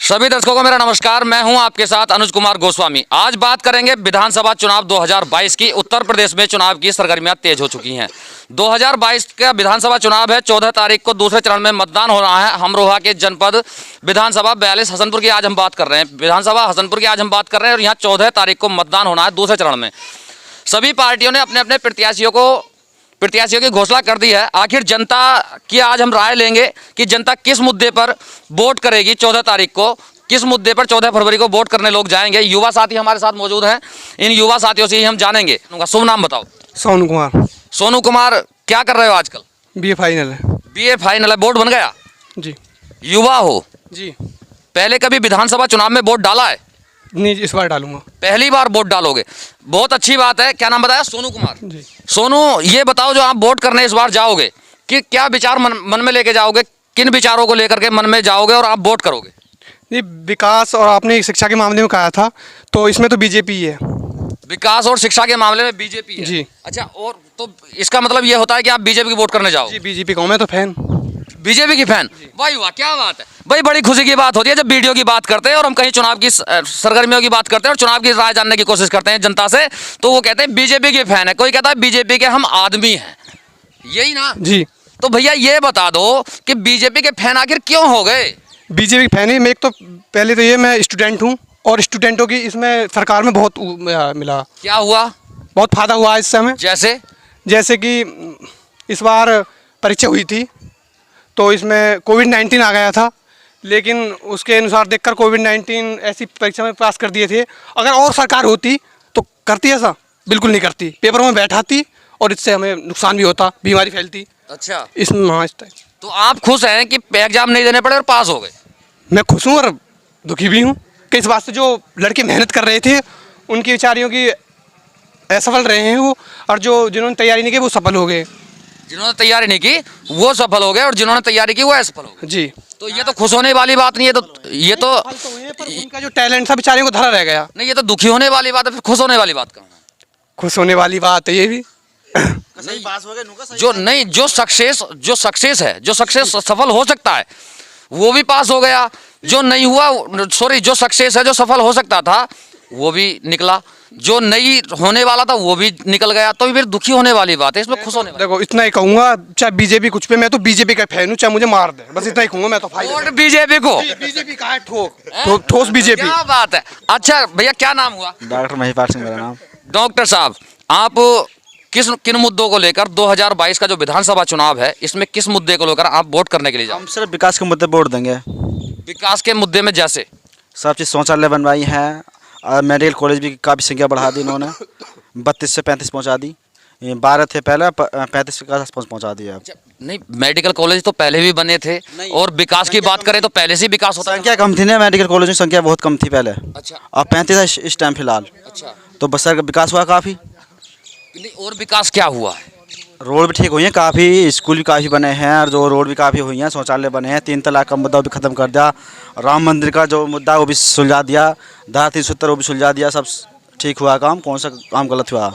सभी दर्शकों को मेरा नमस्कार। मैं हूं आपके साथ अनुज कुमार गोस्वामी। आज बात करेंगे विधानसभा चुनाव 2022 की। उत्तर प्रदेश में चुनाव की सरगर्मियां तेज हो चुकी हैं। 2022 का विधानसभा चुनाव है। 14 तारीख को दूसरे चरण में मतदान हो रहा है। अमरोहा के जनपद विधानसभा 42 हसनपुर की आज हम बात कर रहे हैं। विधानसभा हसनपुर की आज हम बात कर रहे हैं और यहाँ 14 तारीख को मतदान होना है दूसरे चरण में। सभी पार्टियों ने अपने अपने प्रत्याशियों की घोषणा कर दी है। आखिर जनता की आज हम राय लेंगे कि जनता किस मुद्दे पर वोट करेगी। 14 तारीख को किस मुद्दे पर 14 फरवरी को वोट करने लोग जाएंगे। युवा साथी हमारे साथ मौजूद हैं। इन युवा साथियों से ही हम जानेंगे। उनका शुभ नाम बताओ। सोनू कुमार। सोनू कुमार, क्या कर रहे हो आजकल? बीए फाइनल है। बीए फाइनल है। वोट बन गया? जी। युवा हो जी। पहले कभी विधानसभा चुनाव में वोट डाला है? नहीं, इस बार डालूंगा। पहली बार वोट डालोगे, बहुत अच्छी बात है। क्या नाम बताया? सोनू कुमार जी। सोनू, ये बताओ जो आप वोट करने इस बार जाओगे कि क्या विचार मन में लेके जाओगे, किन विचारों को लेकर के मन में जाओगे और आप वोट करोगे? जी, विकास और आपने शिक्षा के मामले में कहा था तो इसमें तो बीजेपी ही है। विकास और शिक्षा के मामले में बीजेपी है। जी। अच्छा, और तो इसका मतलब ये होता है कि आप बीजेपी की वोट करने जाओ? जी, बीजेपी का हूं मैं तो फैन। बीजेपी की फैन? भाई वाह, क्या बात है भाई। बड़ी खुशी की बात होती है जब वीडियो की बात करते हैं और हम कहीं चुनाव की सरगर्मियों की बात करते हैं और चुनाव की राय जानने की कोशिश करते हैं जनता से, तो वो कहते हैं बीजेपी के फैन है। कोई कहता है बीजेपी के हम आदमी हैं। यही ना? जी। तो भैया ये बता दो कि बीजेपी के फैन आखिर क्यों हो गए? बीजेपी फैन ही मैं एक तो पहले तो ये मैं स्टूडेंट हूँ और स्टूडेंटों की इसमें सरकार में बहुत मिला। क्या हुआ? बहुत फायदा हुआ इस समय। जैसे कि इस बार परीक्षा हुई थी तो इसमें कोविड-19 आ गया था, लेकिन उसके अनुसार देखकर कोविड-19 ऐसी परीक्षा में पास कर दिए थे। अगर और सरकार होती तो करती ऐसा? बिल्कुल नहीं करती। पेपरों में बैठाती और इससे हमें नुकसान भी होता, बीमारी फैलती। अच्छा, इसमें हाँ, इस टाइप। तो आप खुश हैं कि एग्जाम नहीं देने पड़े और पास हो गए? मैं खुश हूँ और दुखी भी हूँ कि इस वास्ते जो लड़के मेहनत कर रहे थे उनकी बेचारियों की असफल रहे हैं वो, और जो जिन्होंने तैयारी नहीं की वो सफल हो गए। जिन्होंने तैयारी नहीं की वो सफल हो गए और जिन्होंने तैयारी की वो असफल हो गए। जी। तो ये तो खुश होने वाली बात नहीं है। ये तो पर उनका जो टैलेंट था बेचारियों को धरा रह गया। नहीं, ये तो दुखी होने वाली बात है। फिर खुश होने वाली बात कहाँ है? खुश होने वाली बात है ये भी। नहीं, पास हो गए जो नहीं, जो सक्सेस है, जो सक्सेस सफल हो सकता है वो भी पास हो गया। जो नहीं हुआ, सॉरी, जो सक्सेस है, जो सफल हो सकता था वो भी निकला। जो नहीं होने वाला था वो भी निकल गया। तो फिर दुखी होने वाली बात है, इसमें खुश होने वाली। देखो, इतना ही कहूंगा, चाहे बीजेपी कुछ पे, मैं तो बीजेपी का फैन हूँ, चाहे मुझे मार दे, बस इतना ही कहूंगा मैं तो। वोट बीजेपी को? बीजेपी का है, ठोस बीजेपी। क्या बात है। अच्छा भैया, क्या नाम हुआ? डॉक्टर महिपाल सिंह मेरा नाम। डॉक्टर साहब, आप किन मुद्दों को लेकर 2022 का जो विधानसभा चुनाव है इसमें किस मुद्दे को लेकर आप वोट करने के लिए जाओ? हम सिर्फ विकास के मुद्दे पर वोट देंगे। विकास के मुद्दे में जैसे सब चीज़ शौचालय बनवाई है और मेडिकल कॉलेज भी काफ़ी संख्या बढ़ा दी इन्होंने। 32 से 35 पहुंचा दी। 12 थे पहले, 35 के आसपास पहुंचा दिया। नहीं, मेडिकल कॉलेज तो पहले भी बने थे और विकास की बात करें तो पहले से विकास होता है। संख्या कम थी ना, मेडिकल कॉलेज में संख्या बहुत कम थी पहले। अच्छा। अब 35 है इस टाइम फिलहाल। अच्छा, तो बस सर विकास हुआ काफ़ी। और विकास क्या हुआ है? रोड भी ठीक हुई हैं काफ़ी, स्कूल भी काफ़ी बने हैं और जो रोड भी काफ़ी हुई हैं, शौचालय बने हैं। 3 तलाक का मुद्दा भी ख़त्म कर दिया। राम मंदिर का जो मुद्दा वो भी सुलझा दिया। धारा 370 वो भी सुलझा दिया। सब ठीक हुआ काम। कौन सा काम गलत हुआ?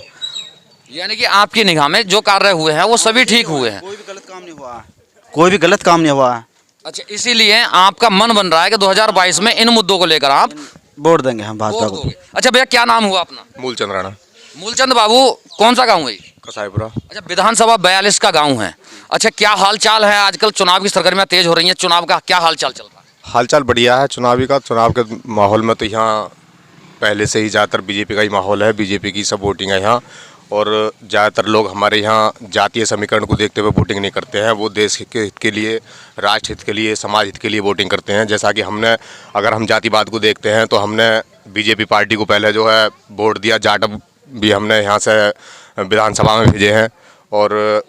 यानी कि आपकी निगाह में जो कार्य हुए हैं वो सभी ठीक हुए हैं। कोई भी गलत काम नहीं हुआ। कोई भी गलत काम नहीं हुआ है। अच्छा, इसीलिए आपका मन बन रहा है कि 2022 में इन मुद्दों को लेकर आप वोट देंगे हम भाजपा को। अच्छा भैया, क्या नाम हुआ अपना? मूलचंद राणा। मूलचंद बाबू, कौन सा गाँव है? कसाईपुरा। अच्छा, विधानसभा 42 का गाँव है। अच्छा, क्या हाल चाल है? आजकल चुनाव की सरगर्मियाँ तेज हो रही हैं, चुनाव का क्या हाल चाल चल रहा है? हालचाल बढ़िया है चुनावी का। चुनाव के माहौल में तो यहाँ पहले से ही ज़्यादातर बीजेपी का ही माहौल है। बीजेपी की सब वोटिंग है यहाँ, और ज़्यादातर लोग हमारे यहाँ जातीय समीकरण को देखते हुए वोटिंग नहीं करते हैं। वो देश के हित के लिए, राष्ट्र हित के लिए, समाज हित के लिए वोटिंग करते हैं। जैसा कि हमने, अगर हम जातिवाद को देखते हैं तो हमने बीजेपी पार्टी को पहले जो है वोट दिया। जाटव भी हमने यहाँ से विधानसभा में भेजे हैं और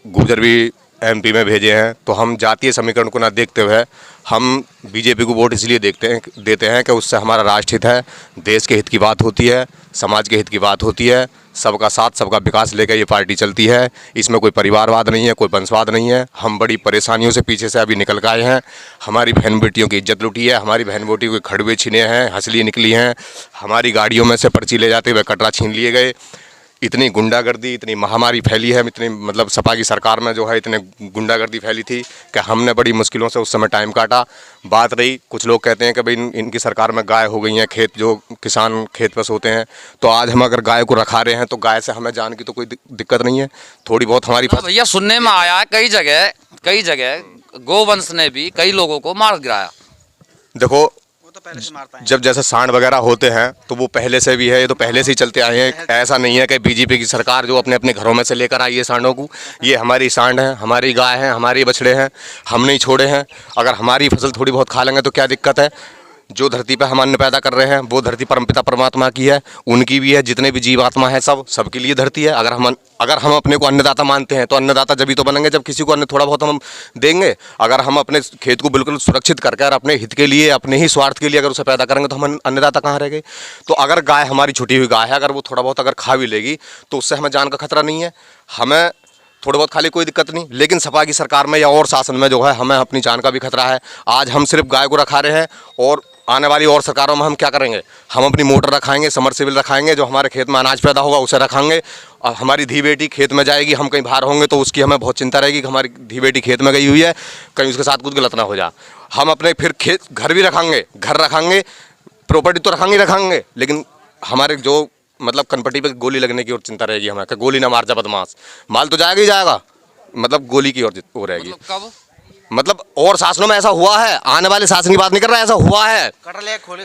गुर्जर भी एमपी में भेजे हैं। तो हम जातीय समीकरण को ना देखते हुए हम बीजेपी को वोट इसलिए देते हैं कि उससे हमारा राष्ट्र हित है, देश के हित की बात होती है, समाज के हित की बात होती है। सबका साथ, सबका विकास लेकर ये पार्टी चलती है। इसमें कोई परिवारवाद नहीं है, कोई वंशवाद नहीं है। हम बड़ी परेशानियों से पीछे से अभी निकल के आए हैं। हमारी बहन बेटियों की इज्जत लूटी है, हमारी बहन बेटियों के खड़ुए छीने हैं, हंसली निकली हैं, हमारी गाड़ियों में से पर्ची ले जाते हुए कटरा छीन लिए गए। इतनी गुंडागर्दी, इतनी महामारी फैली है, इतनी मतलब सपा की सरकार में जो है इतने गुंडागर्दी फैली थी कि हमने बड़ी मुश्किलों से उस समय टाइम काटा। बात रही, कुछ लोग कहते हैं कि भाई इनकी सरकार में गाय हो गई हैं, खेत जो किसान खेत पर सोते हैं, तो आज हम अगर गाय को रखा रहे हैं तो गाय से हमें जान की तो कोई दिक्कत नहीं है, थोड़ी बहुत हमारी हाँ भैया, सुनने में आया है कई जगह गोवंश ने भी कई लोगों को मार गिराया। देखो, वो तो पहले से मारता है। जब जैसे सांड वगैरह होते हैं तो वो पहले से भी है, ये तो पहले से ही चलते आए हैं। ऐसा नहीं है कि बीजेपी की सरकार जो अपने अपने घरों में से लेकर आई है सांडों को। ये हमारी सांड है, हमारी गाय है, हमारे बछड़े हैं, हम नहीं छोड़े हैं। अगर हमारी फसल थोड़ी बहुत खा लेंगे तो क्या दिक्कत है। जो धरती पर हम अन्न पैदा कर रहे हैं वो धरती परमपिता परमात्मा की है, उनकी भी है, जितने भी जीवात्मा है सबके लिए धरती है। अगर हम अपने को अन्नदाता मानते हैं तो अन्नदाता जब ही तो बनेंगे जब किसी को अन्न थोड़ा बहुत हम देंगे। अगर हम अपने खेत को बिल्कुल सुरक्षित करके और अपने हित के लिए, अपने ही स्वार्थ के लिए अगर उसे पैदा करेंगे तो हम अन्नदाता कहाँ रह गए। तो अगर गाय हमारी छुटी हुई गाय है, अगर वो थोड़ा बहुत अगर खा भी लेगी तो उससे हमें जान का खतरा नहीं है, हमें थोड़ा बहुत खाली कोई दिक्कत नहीं। लेकिन सपा की सरकार में या और शासन में जो है हमें अपनी जान का भी खतरा है। आज हम सिर्फ गाय को रखा रहे हैं और आने वाली और सरकारों में हम क्या करेंगे, हम अपनी मोटर रखाएंगे, समरसेबल रखाएंगे, जो हमारे खेत में अनाज पैदा होगा उसे रखाएंगे। और हमारी धी बेटी खेत में जाएगी, हम कहीं बाहर होंगे तो उसकी हमें बहुत चिंता रहेगी कि हमारी धी बेटी खेत में गई हुई है, कहीं उसके साथ कुछ गलत ना हो जाए। हम अपने फिर घर भी रखाएंगे, प्रॉपर्टी तो रखाएंगे, लेकिन हमारे जो मतलब कनपट्टी पे गोली लगने की और चिंता रहेगी हमें कि गोली ना मार जा बदमाश। माल तो जाएगा ही जाएगा, मतलब गोली की और वो रहेगी। मतलब और शासनों में ऐसा हुआ है, आने वाले शासन की बात नहीं कर रहा, ऐसा हुआ है।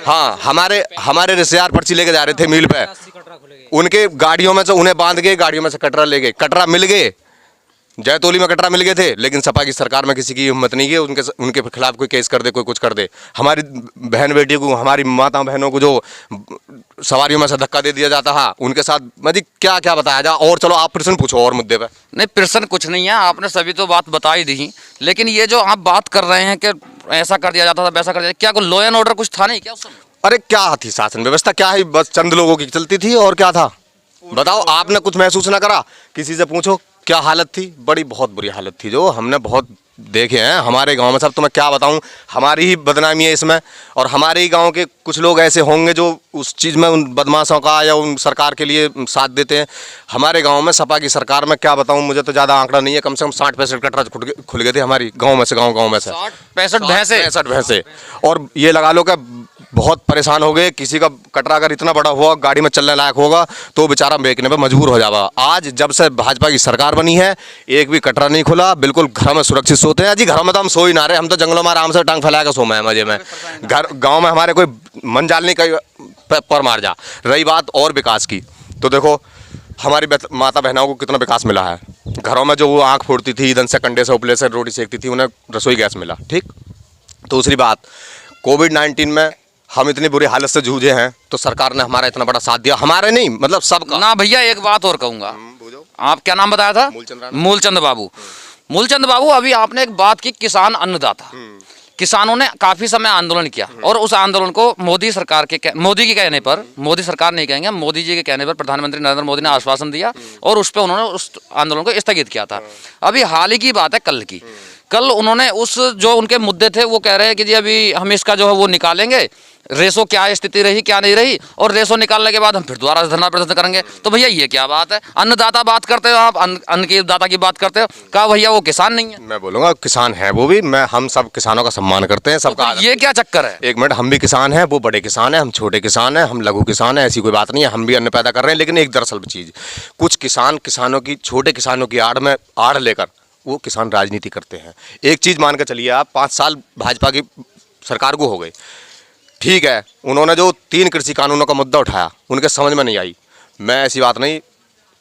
हाँ, हमारे रिश्तेदार पर्ची लेके जा रहे थे मिल पे, उनके गाड़ियों में से उन्हें बांध के गाड़ियों में से कटरा ले गए, कटरा मिल गए, जयतोली में कटरा मिल गए थे, लेकिन सपा की सरकार में किसी की हिम्मत नहीं है उनके खिलाफ कोई केस कर दे, कोई कुछ कर दे। हमारी बहन बेटी को, हमारी माता बहनों को जो सवारियों में से धक्का दे दिया जाता है, उनके साथ मतलब क्या क्या बताया जाए। और चलो आप प्रश्न पूछो और मुद्दे पे। नहीं, प्रश्न कुछ नहीं है, आपने सभी तो बात बता ही दी। लेकिन ये जो आप बात कर रहे हैं कि ऐसा कर दिया जाता था, वैसा कर दिया, क्या कोई लॉ एंड ऑर्डर कुछ था नहीं क्या उस समय? अरे क्या थी शासन व्यवस्था, क्या है, बस चंद लोगों की चलती थी और क्या था बताओ। आपने कुछ महसूस ना करा, किसी से पूछो क्या हालत थी, बहुत बुरी हालत थी, जो हमने बहुत देखे हैं हमारे गांव में। सब तो मैं क्या बताऊं, हमारी ही बदनामी है इसमें। और हमारे ही गांव के कुछ लोग ऐसे होंगे जो उस चीज़ में उन बदमाशों का या उन सरकार के लिए साथ देते हैं। हमारे गांव में सपा की सरकार में क्या बताऊं, मुझे तो ज़्यादा आंकड़ा नहीं है, कम से कम 60-65 कटरा खुल गए थे हमारी गाँव में से, गाँव में से 60-65 भैंसे। और ये लगा लो कि बहुत परेशान हो गए। किसी का कटरा अगर इतना बड़ा हुआ, गाड़ी में चलने लायक होगा तो बेचारा बेचने पे मजबूर हो जाएगा। आज जब से भाजपा की सरकार बनी है, एक भी कटरा नहीं खुला, बिल्कुल घर में सुरक्षित सोते हैं जी। घरों में तो हम सो ही ना रहे, हम तो जंगलों में आराम से टांग फैला के सो में मजे में। घर गाँव में हमारे कोई मंजाल नहीं, कहीं पर मार जा। रही बात और विकास की, तो देखो हमारी माता बहनों को कितना विकास मिला है। घरों में जो वो आँख फोड़ती थी, ईंधन से कंडे से उपले से रोटी सेकती थी, उन्हें रसोई गैस मिला, ठीक। दूसरी बात, कोविड-19 में हम इतनी बुरी हालत से जूझे हैं तो सरकार ने हमारा इतना बड़ा साथ दिया, हमारे नहीं मतलब सबका ना। भैया एक बात और कहूँगा, आप क्या नाम बताया था? मूलचंद बाबू। मूलचंद बाबू, अभी आपने एक बात की, किसान अन्नदाता। किसानों ने काफी समय आंदोलन किया और उस आंदोलन को मोदी के कहने पर, मोदी सरकार नहीं कहेंगे, मोदी जी के कहने पर प्रधानमंत्री नरेंद्र मोदी ने आश्वासन दिया और उस पर उन्होंने उस आंदोलन को स्थगित किया था। अभी हाल ही की बात है, कल उन्होंने उस जो उनके मुद्दे थे वो कह रहे हैं कि जी अभी हम इसका जो है वो निकालेंगे, रेसो क्या स्थिति रही क्या नहीं रही, और रेसो निकालने के बाद हम फिर दोबारा धरना प्रदर्शन करेंगे। तो भैया ये क्या बात है? अन्नदाता बात करते हो आप, अन्न की दाता की बात करते हो, कहा भैया वो किसान नहीं है? मैं बोलूँगा किसान है वो भी, हम सब किसानों का सम्मान करते हैं, सबका। तो ये क्या चक्कर है? एक मिनट, हम भी किसान हैं, वो बड़े किसान हैं, हम छोटे किसान हैं, हम लघु किसान हैं, ऐसी कोई बात नहीं है, हम भी अन्न पैदा कर रहे हैं। लेकिन एक दरअसल चीज़, कुछ किसानों की, छोटे किसानों की आड़ लेकर वो किसान राजनीति करते हैं। एक चीज़ मान के चलिए आप, 5 साल भाजपा की सरकार को हो गए, ठीक है, उन्होंने जो 3 कृषि कानूनों का मुद्दा उठाया उनके समझ में नहीं आई। मैं ऐसी बात नहीं,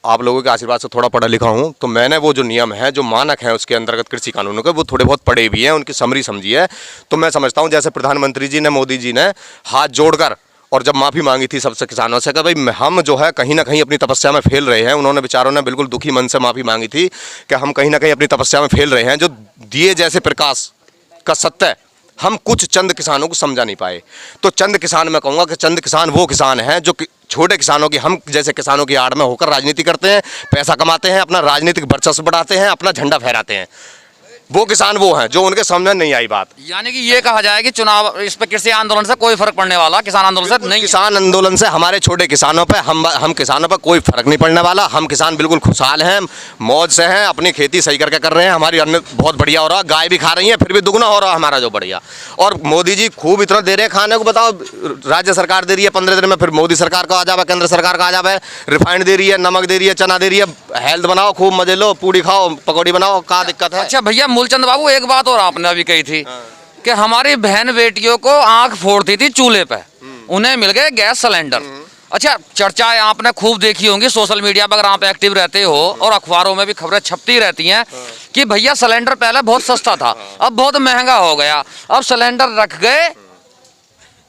आप लोगों के आशीर्वाद से थोड़ा पढ़ा लिखा हूँ, तो मैंने वो जो नियम है, जो मानक हैं उसके अंतर्गत कृषि कानूनों के, वो थोड़े बहुत पढ़े भी हैं, उनकी समरी समझी है। तो मैं समझता हूँ जैसे प्रधानमंत्री जी ने, मोदी जी ने हाथ जोड़कर और जब माफ़ी मांगी थी सबसे किसानों से कि भाई हम जो है कहीं ना कहीं अपनी तपस्या में फेल रहे हैं, उन्होंने बेचारों ने बिल्कुल दुखी मन से माफ़ी मांगी थी कि हम कहीं ना कहीं अपनी तपस्या में फेल रहे हैं। जो दिए जैसे प्रकाश का सत्य हम कुछ चंद किसानों को समझा नहीं पाए। तो चंद किसान, मैं कहूँगा कि चंद किसान वो किसान हैं जो छोटे किसानों की, हम जैसे किसानों की आड़ में होकर राजनीति करते हैं, पैसा कमाते हैं, अपना राजनीतिक वर्चस्व बढ़ाते हैं, अपना झंडा फहराते हैं। वो किसान वो हैं जो उनके समझ में नहीं आई बात। यानी कि ये कहा जाए कि चुनाव इस पे कृषि आंदोलन से कोई फर्क पड़ने वाला किसान आंदोलन से नहीं है। किसान आंदोलन से हमारे छोटे किसानों पे हम किसानों पर कोई फर्क नहीं पड़ने वाला। हम किसान बिल्कुल खुशहाल हैं, मौज से हैं, अपनी खेती सही करके कर रहे हैं। हमारी अन्न बहुत बढ़िया हो रहा है, गाय भी खा रही है, फिर भी दुगना हो रहा है हमारा जो बढ़िया। और मोदी जी खूब इतना दे रहे हैं खाने को, बताओ राज्य सरकार दे रही है 15 दिन में, फिर मोदी सरकार का आ जावे, केंद्र सरकार का आ जावे, रिफाइंड दे रही है, नमक दे रही है, चना दे रही है। हेल्थ बनाओ, खूब मजे लो, पूड़ी खाओ, पकौड़ी बनाओ, क्या दिक्कत है। अच्छा भैया मूलचंद बाबू, एक बात और आपने अभी कही थी कि हमारी बहन बेटियों को आंख फोड़ती थी चूल्हे पे, उन्हें मिल गए गैस सिलेंडर। अच्छा, चर्चाएं आपने खूब देखी होंगी सोशल मीडिया पर, अगर आप एक्टिव रहते हो, और अखबारों में भी खबरें छपती रहती हैं कि भैया सिलेंडर पहले बहुत सस्ता था, अब बहुत महंगा हो गया, अब सिलेंडर रख गए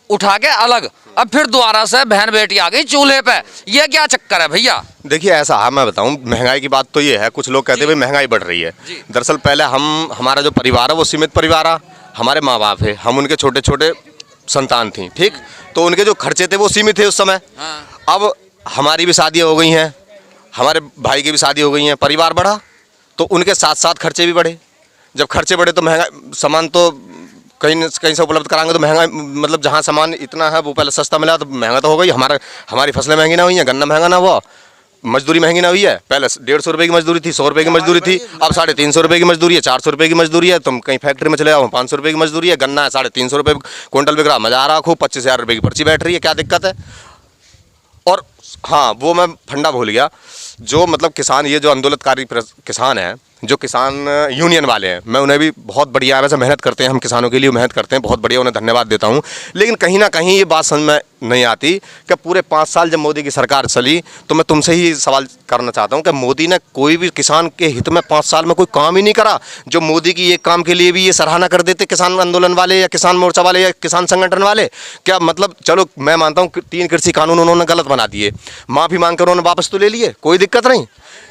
उठा के अलग, अब फिर दोबारा से बहन बेटी आ गई चूल्हे पे। ये क्या चक्कर है भैया? देखिए ऐसा है, मैं बताऊं, महंगाई की बात तो ये है, कुछ लोग कहते हैं भाई महंगाई बढ़ रही है। दरअसल पहले हमारा जो परिवार है वो सीमित परिवार है, हमारे माँ बाप है, हम उनके छोटे छोटे संतान थी, ठीक, तो उनके जो खर्चे थे वो सीमित थे उस समय। अब हमारी भी शादियाँ हो गई हैं, हमारे भाई की भी शादी हो गई हैं, परिवार बढ़ा तो उनके साथ साथ खर्चे भी बढ़े। जब खर्चे बढ़े तो महंगा सामान तो कहीं से उपलब्ध कराएंगे तो महंगा, मतलब जहाँ सामान इतना है वो पहले सस्ता मिला तो महंगा तो हो गई। हमारी फसलें महंगी ना हुई हैं, गन्ना महंगा ना हुआ, मजदूरी महंगी ना हुई है। पहले 150 रुपये की मजदूरी थी, 100 रुपये की मजदूरी थी, अब 350 रुपये की मजदूरी है, 400 रुपये की मजदूरी है। तुम कहीं फैक्ट्री में चले जाओ, 500 रुपये की मजदूरी है, गन्ना है 350 रुपये क्विंटल बिक रहा, मजा आ रहा, खूब 25,000 रुपये की पर्ची बैठ रही है, क्या दिक्कत है। और हाँ, वो मैं फंडा भूल गया, जो मतलब किसान, ये जो आंदोलनकारी किसान हैं, जो किसान यूनियन वाले हैं, मैं उन्हें भी बहुत बढ़िया वैसे मेहनत करते हैं, हम किसानों के लिए मेहनत करते हैं, बहुत बढ़िया, उन्हें धन्यवाद देता हूं। लेकिन कहीं ना कहीं ये बात समझ में नहीं आती कि पूरे 5 साल जब मोदी की सरकार चली, तो मैं तुमसे ही सवाल करना चाहता हूं कि मोदी ने कोई भी किसान के हित में 5 साल में कोई काम ही नहीं करा। जो मोदी की एक काम के लिए भी ये सराहना कर देते किसान आंदोलन वाले या किसान मोर्चा वाले या किसान संगठन वाले, क्या मतलब, चलो मैं मानता हूँ 3 कृषि कानून उन्होंने गलत बना दिए, माफ़ी मांग कर उन्होंने वापस तो ले लिए, कोई दिक्कत नहीं,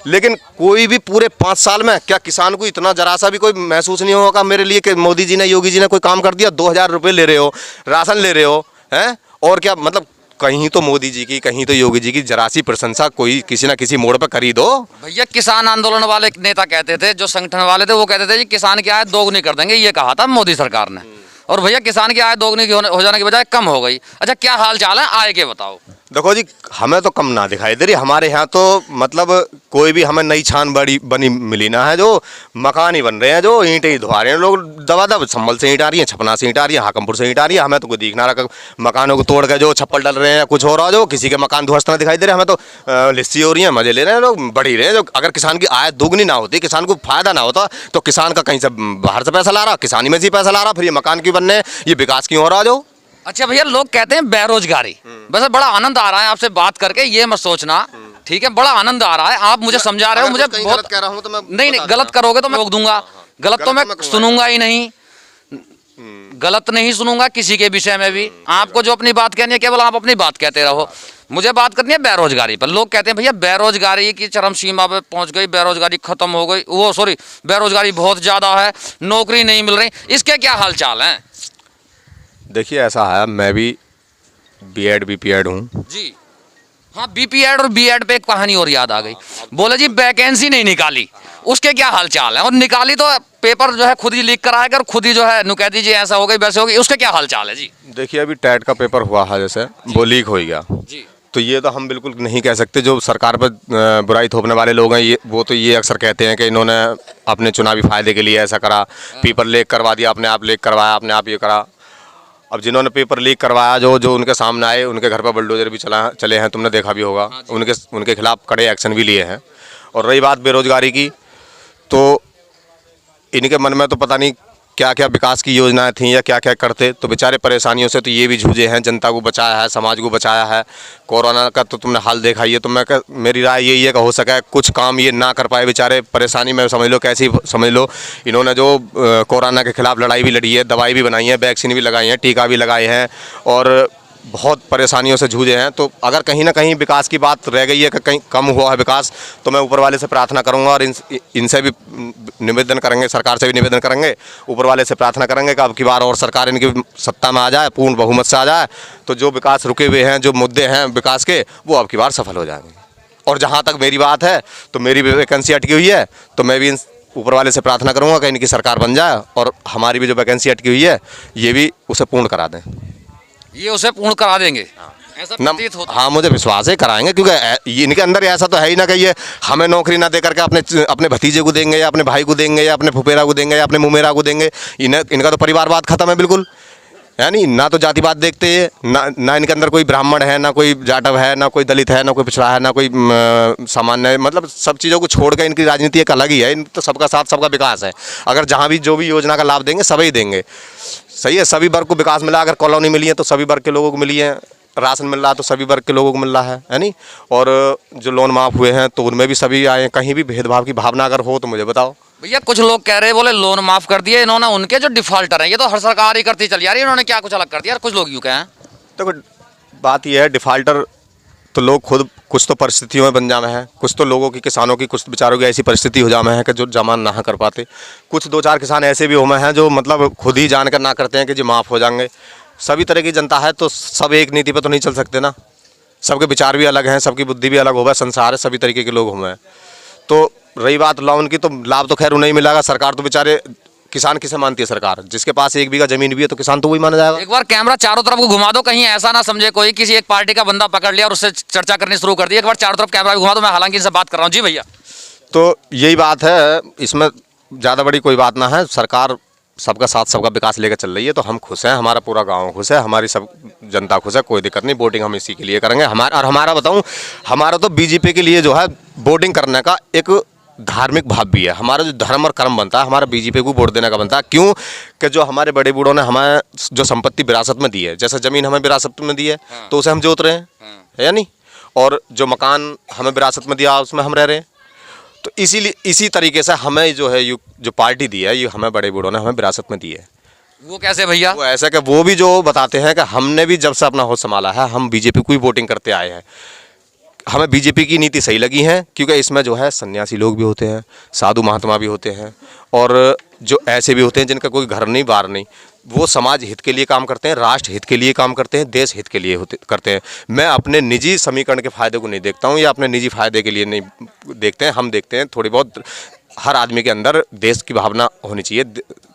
लेकिन कोई भी पूरे 5 साल में क्या किसान को इतना जरा सा भी कोई महसूस नहीं होगा मेरे लिए कि मोदी जी ने, योगी जी ने कोई काम कर दिया। 2000 रुपये ले रहे हो, राशन ले रहे हो, हैं, और क्या मतलब, कहीं तो मोदी जी की, कहीं तो योगी जी की जरा सी प्रशंसा कोई किसी ना किसी मोड़ पर करी दो। भैया किसान आंदोलन वाले नेता कहते थे, जो संगठन वाले थे वो कहते थे कि किसान की आय दोगुनी कर देंगे, ये कहा था मोदी सरकार ने, और भैया किसान की आय दोगुनी हो जाने की बजाय कम हो गई। अच्छा, क्या हाल चाल है आय के, बताओ। देखो जी, हमें तो कम ना दिखाई दे रही, हमारे यहाँ तो मतलब कोई भी हमें नई छान बनी मिली ना है। जो मकान ही बन रहे हैं, जो ईंटें ही धुआ रहे हैं लोग, दबा संभल से ईंट आ रही है, छपना से ईंट आ रही है, हाकमपुर से ईंट आ रही है, हमें तो कोई दिख ना रहा। मकानों को तोड़ के जो छप्पर डल रहे हैं, कुछ हो रहा, जो किसी के मकान ध्वस्त ना दिखाई दे रहे, हमें तो लिस्सी हो रही है, मजे ले रहे हैं लोग, बढ़ ही रहे हैं। जो अगर किसान की आय दोगुनी ना होती, किसान को फायदा ना होता, तो किसान का कहीं से बाहर से पैसा ला रहा, किसानी में से पैसा ला रहा, फिर ये मकान क्यों बनने, ये विकास क्यों हो रहा। जो अच्छा भैया, लोग कहते हैं बेरोजगारी, वैसे बड़ा आनंद आ रहा है आपसे बात करके, ये मत सोचना, ठीक है, बड़ा आनंद आ रहा है, आप मुझे समझा रहे हो, मुझे बहुत गलत कह रहा हूं तो मैं नहीं, गलत करोगे तो मैं रोक दूंगा, गलत तो मैं सुनूंगा ही नहीं, गलत नहीं सुनूंगा किसी के विषय में भी। आपको जो अपनी बात कहनी है केवल आप अपनी बात कहते रहो, मुझे बात करनी है बेरोजगारी पर। लोग कहते हैं भैया बेरोजगारी की चरम सीमा पे पहुंच गई, बेरोजगारी खत्म हो गई, वो सॉरी, बेरोजगारी बहुत ज्यादा है, नौकरी नहीं मिल रही, इसके क्या हाल चाल है? देखिए ऐसा है, मैं भी बीएड बीपीएड हूँ जी हाँ, बीपीएड और बीएड पे एक कहानी और याद आ गई, बोले जी वैकेंसी नहीं निकाली, उसके क्या हाल चाल है? और निकाली तो पेपर जो है खुद ही लीक कराएगा और खुद ही जो है नु कह दीजिए ऐसा हो गई वैसे हो गई, उसके क्या हाल चाल है जी? देखिए अभी टेट का पेपर हुआ है, जैसे वो लीक हो गया जी, तो ये तो हम बिल्कुल नहीं कह सकते। जो सरकार पर बुराई थोपने वाले लोग हैं, ये वो तो ये अक्सर कहते हैं कि इन्होंने अपने चुनावी फायदे के लिए ऐसा करा, पेपर लीक करवा दिया, अपने आप लीक करवाया, अपने आप ये करा। अब जिन्होंने पेपर लीक करवाया, जो उनके सामने आए, उनके घर पर बुलडोजर भी चले हैं, तुमने देखा भी होगा, उनके खिलाफ कड़े एक्शन भी लिए हैं। और रही बात बेरोजगारी की, तो इनके मन में तो पता नहीं क्या क्या विकास की योजनाएं थी या क्या क्या करते, तो बेचारे परेशानियों से तो ये भी जूझे हैं, जनता को बचाया है, समाज को बचाया है। कोरोना का तो तुमने हाल देखा ही है, तो मेरी राय यही है कि हो सके कुछ काम ये ना कर पाए बेचारे, परेशानी में समझ लो, कैसी समझ लो, इन्होंने जो कोरोना के खिलाफ लड़ाई भी लड़ी है, दवाई भी बनाई है, वैक्सीन भी लगाई है, टीका भी लगाए हैं, और बहुत परेशानियों से जूझे हैं। तो अगर कहीं ना कहीं विकास की बात रह गई है कि कहीं कम हुआ है विकास, तो मैं ऊपर वाले से प्रार्थना करूंगा, और इनसे भी निवेदन करेंगे, सरकार से भी निवेदन करेंगे, ऊपर वाले से प्रार्थना करेंगे कि अब की बार और सरकार इनकी सत्ता में आ जाए, पूर्ण बहुमत से आ जाए, तो जो विकास रुके हुए हैं, जो मुद्दे हैं विकास के, वो अब की बार सफल हो जाएंगे। और जहाँ तक मेरी बात है, तो मेरी भी वैकेंसी अटकी हुई है, तो मैं भी ऊपर वाले से प्रार्थना करूँगा कि इनकी सरकार बन जाए और हमारी भी जो वैकेंसी अटकी हुई है ये भी उसे पूर्ण करा दें। ये उसे पूर्ण करा देंगे, ऐसा न प्रतीत होता है। हाँ, मुझे विश्वास है कराएंगे, क्योंकि इनके अंदर ऐसा तो है ही ना कि ये हमें नौकरी ना दे करके अपने भतीजे को देंगे या अपने भाई को देंगे या अपने फुफेरा को देंगे या अपने मुमेरा को देंगे। इनका तो परिवारवाद खत्म है बिल्कुल, है नहीं, ना तो जातिवाद देखते हैं, ना इनके अंदर कोई ब्राह्मण है, ना कोई जाटव है, ना कोई दलित है, ना कोई पिछड़ा है, ना कोई सामान्य है। मतलब सब चीज़ों को छोड़ कर इनकी राजनीति एक अलग ही है। इन तो सबका साथ सबका विकास है। अगर जहाँ भी जो भी योजना का लाभ देंगे सभी देंगे। सही है, सभी वर्ग को विकास मिला। अगर कॉलोनी मिली है तो सभी वर्ग के लोगों को मिली है, राशन मिल रहा है तो सभी वर्ग के लोगों को मिल रहा है नहीं। और जो लोन माफ़ हुए हैं तो उनमें भी सभी आए। कहीं भी भेदभाव की भावना अगर हो तो मुझे बताओ। भैया कुछ लोग कह रहे हैं बोले लोन माफ कर दिए इन्होंने, उनके जो डिफॉल्टर हैं ये तो हर सरकार ही करती चली आ रही है, इन्होंने क्या कुछ अलग कर दिया? कुछ लोग यूँ कहें। देखो बात यह है, डिफ़ाल्टर तो लोग खुद कुछ तो परिस्थितियों में बन जामे हैं, कुछ तो लोगों की, किसानों की, कुछ बेचारों की ऐसी परिस्थिति हो जामे है कि जो जमा ना कर पाते। कुछ दो चार किसान ऐसे भी हुए हैं जो मतलब खुद ही जानकर ना करते हैं कि जी माफ़ हो जाएंगे। सभी तरह की जनता है तो सब एक नीति पर तो नहीं चल सकते ना। सबके विचार भी अलग हैं, सबकी बुद्धि भी अलग होगा, संसार है, सभी तरीके के लोग हुए हैं। तो रही बात लोन की, तो लाभ तो खैर उन्हें ही मिलेगा। सरकार तो बेचारे, किसान किसे मानती है सरकार? जिसके पास 1 बीघा जमीन भी है तो किसान तो वही माना जाएगा। एक बार कैमरा चारों तरफ को घुमा दो, कहीं ऐसा ना समझे कोई किसी एक पार्टी का बंदा पकड़ लिया और उससे चर्चा करनी शुरू कर दी। एक बार चारों तरफ कैमरा घुमा दो, मैं हालांकि इनसे बात कर रहा हूँ। जी भैया, तो यही बात है, इसमें ज़्यादा बड़ी कोई बात ना है। सरकार सबका साथ सबका विकास लेकर चल रही है तो हम खुश हैं, हमारा पूरा गांव खुश है, हमारी सब जनता खुश है, कोई दिक्कत नहीं। वोटिंग हम इसी के लिए करेंगे। हमारा बताऊं, हमारा तो बीजेपी के लिए जो है वोटिंग करने का एक धार्मिक भाव भी है। हमारा जो धर्म और कर्म बनता है, हमारा बीजेपी को वोट देने का बनता है। क्यों कि जो हमारे बड़े बूढ़ों ने हमें जो संपत्ति विरासत में दी है, जैसे ज़मीन हमें विरासत में दी है तो उसे हम जोत रहे हैं, है या नहीं? और जो मकान हमें विरासत में दिया उसमें हम रह रहे हैं। तो इसीलिए इसी तरीके से हमें जो है जो पार्टी दी है, ये हमें बड़े बूढ़ों ने हमें विरासत में दी है। वो कैसे भैया? वो ऐसा कि वो भी जो बताते हैं कि हमने भी जब से अपना होश संभाला है हम बीजेपी को ही वोटिंग करते आए हैं। हमें बीजेपी की नीति सही लगी है, क्योंकि इसमें जो है सन्यासी लोग भी होते हैं, साधु महात्मा भी होते हैं, और जो ऐसे भी होते हैं जिनका कोई घर नहीं बार नहीं, वो समाज हित के लिए काम करते हैं, राष्ट्र हित के लिए काम करते हैं, देश हित के लिए करते हैं। मैं अपने निजी समीकरण के फ़ायदे को नहीं देखता हूँ या अपने निजी फ़ायदे के लिए नहीं देखते हैं। हम देखते हैं थोड़ी बहुत, हर आदमी के अंदर देश की भावना होनी चाहिए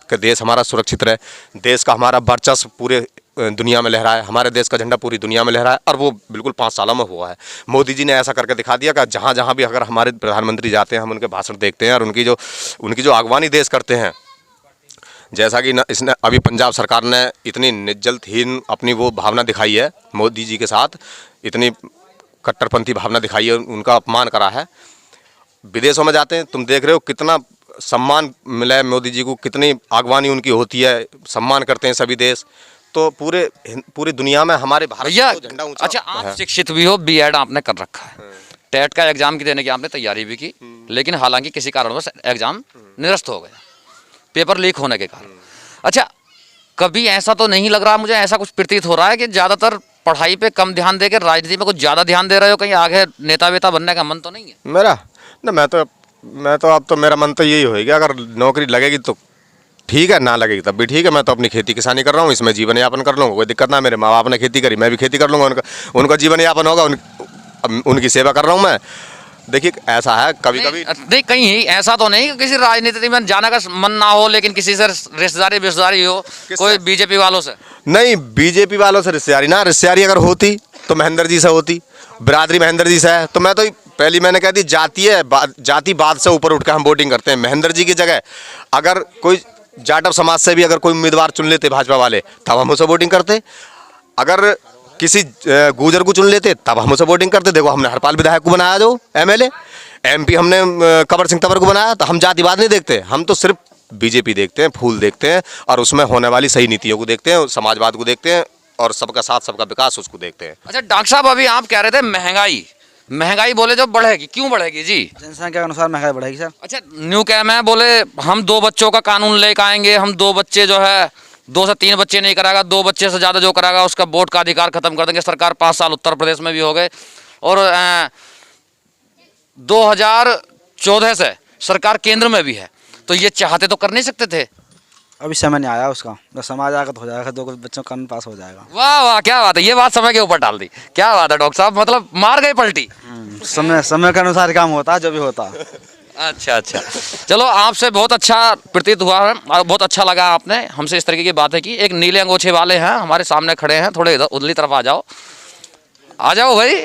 कि देश हमारा सुरक्षित रहे, देश का हमारा वर्चस्व पूरे दुनिया में लहराए, हमारे देश का झंडा पूरी दुनिया में लहराए। और वो बिल्कुल 5 सालों में हुआ है। मोदी जी ने ऐसा करके दिखा दिया कि जहाँ जहाँ भी अगर हमारे प्रधानमंत्री जाते हैं हम उनके भाषण देखते हैं और उनकी जो अगवानी देश करते हैं। जैसा कि इसने अभी पंजाब सरकार ने इतनी निज्जलहीन अपनी वो भावना दिखाई है, मोदी जी के साथ इतनी कट्टरपंथी भावना दिखाई है, उनका अपमान करा है। विदेशों में जाते हैं, तुम देख रहे हो कितना सम्मान मिला है मोदी जी को, कितनी आगवानी उनकी होती है, सम्मान करते हैं सभी देश। तो पूरी दुनिया में हमारे भारत भैया का झंडा ऊंचा अच्छा, आप है। शिक्षित भी हो, बीएड आपने कर रखा है, टेट का एग्जाम की देने की आपने तैयारी भी की, लेकिन हालांकि किसी कारणवश एग्जाम निरस्त हो गया, पेपर लीक होने के कारण। अच्छा, कभी ऐसा तो नहीं लग रहा, मुझे ऐसा कुछ प्रतीत हो रहा है कि ज़्यादातर पढ़ाई पे कम ध्यान देकर राजनीति में कुछ ज़्यादा ध्यान दे रहे हो? कहीं आगे नेता वेता बनने का मन तो नहीं है? मेरा ना, मैं तो अब तो मेरा मन तो यही होएगा, अगर नौकरी लगेगी तो ठीक है, ना लगेगी तब भी ठीक है। मैं तो अपनी खेती किसानी कर रहा हूँ, इसमें जीवन यापन कर लूँगा, कोई दिक्कत ना। मेरे माँ बाप ने खेती करी, मैं भी खेती कर लूँगा, उनका जीवन यापन होगा, उनकी सेवा कर रहा हूँ मैं। देखिए ऐसा है, कभी कभी नहीं, कहीं ऐसा तो नहीं कि किसी राजनीति में जाने का मन ना हो, लेकिन किसी से रिश्तेदारी हो, कोई बीजेपी वालों से? नहीं, बीजेपी वालों से रिश्तेदारी ना, रिश्तेदारी अगर होती तो महेंद्र जी से होती, बिरादरी महेंद्र जी से है। तो मैं तो पहली मैंने कह दी, जातिवाद से ऊपर उठकर हम वोटिंग करते हैं। महेंद्र जी की जगह अगर कोई जाटव समाज से भी अगर कोई उम्मीदवार चुन लेते भाजपा वाले, तब हम उसे वोटिंग करते। अगर किसी गुजर को चुन लेते तब हम उसे वोटिंग करते। देखो हमने हरपाल विधायक को बनाया, जो एमएलए, एमपी हमने कंवर सिंह तंवर को बनाया। तो हम जातिवाद नहीं देखते, हम तो सिर्फ बीजेपी देखते हैं, फूल देखते हैं, और उसमें होने वाली सही नीतियों को देखते हैं, समाजवाद को देखते हैं, और सबका साथ सबका विकास उसको देखते हैं। अच्छा डॉक्टर साहब, अभी आप कह रहे थे महंगाई बोले जो बढ़ेगी, क्यों बढ़ेगी जी? जनसंख्या के अनुसार महंगाई बढ़ेगी सर। अच्छा, न्यू कैम है, बोले हम 2 बच्चों का कानून लेकर आएंगे, हम 2 बच्चे जो है 2 से 3 बच्चे नहीं कराएगा, 2 बच्चे से ज़्यादा जो कराएगा उसका वोट का अधिकार खत्म कर देंगे। सरकार 5 साल उत्तर प्रदेश में भी हो गए, और 2014 से सरकार केंद्र में भी है। तो ये चाहते तो कर नहीं सकते थे? अभी समय नहीं आया उसका, जब समाज आएगा तो हो जाएगा, 2 बच्चों का कानून पास हो जाएगा। वाह वाह, क्या बात है, ये बात समय के ऊपर डाल दी। क्या बात है डॉक्टर साहब, मतलब मार गए पलटी। समय के अनुसार काम होता है, जो भी होता है। अच्छा अच्छा, चलो आपसे बहुत अच्छा प्रतीत हुआ है और बहुत अच्छा लगा, आपने हमसे इस तरीके की बातें की। एक नीले अंगोछे वाले हैं हमारे सामने खड़े हैं, थोड़े इधर उधरली तरफ आ जाओ, आ जाओ भाई।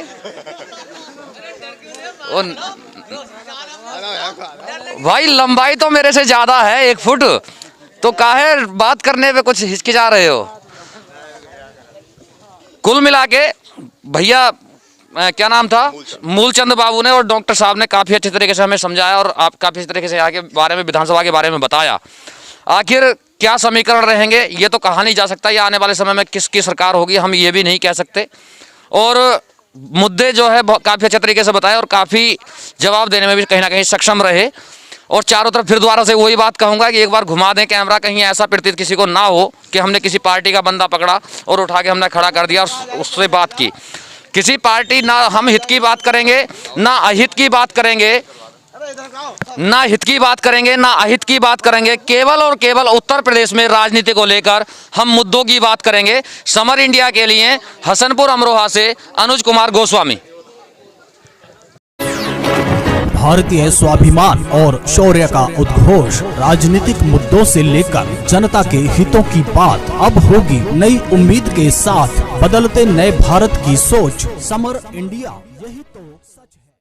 भाई लंबाई तो मेरे से ज्यादा है 1 फुट, तो काहे बात करने पे कुछ हिचकिचा रहे हो? कुल मिला के भैया क्या नाम था, मूलचंद बाबू ने और डॉक्टर साहब ने काफी अच्छे तरीके से हमें समझाया और आप काफी अच्छे तरीके से यहाँ के बारे में, विधानसभा के बारे में बताया। आखिर क्या समीकरण रहेंगे ये तो कहा नहीं जा सकता, ये आने वाले समय में किसकी सरकार होगी हम ये भी नहीं कह सकते। और मुद्दे जो है काफी अच्छे तरीके से बताए और काफी जवाब देने में भी कहीं ना कहीं सक्षम रहे। और चारों तरफ फिर दोबारा से वही बात कहूंगा कि एक बार घुमा दें कैमरा, कहीं ऐसा प्रतीत किसी को ना हो कि हमने किसी पार्टी का बंदा पकड़ा और उठा के हमने खड़ा कर दिया और उससे बात की। किसी पार्टी, ना हम हित की बात करेंगे ना अहित की बात करेंगे, ना हित की बात करेंगे ना अहित की बात करेंगे, केवल और केवल उत्तर प्रदेश में राजनीति को लेकर हम मुद्दों की बात करेंगे। समर इंडिया के लिए हसनपुर अमरोहा से अनुज कुमार गोस्वामी। भारतीय स्वाभिमान और शौर्य का उद्घोष, राजनीतिक मुद्दों से लेकर जनता के हितों की बात अब होगी नई उम्मीद के साथ। बदलते नए भारत की सोच, समर इंडिया, यही तो सच है।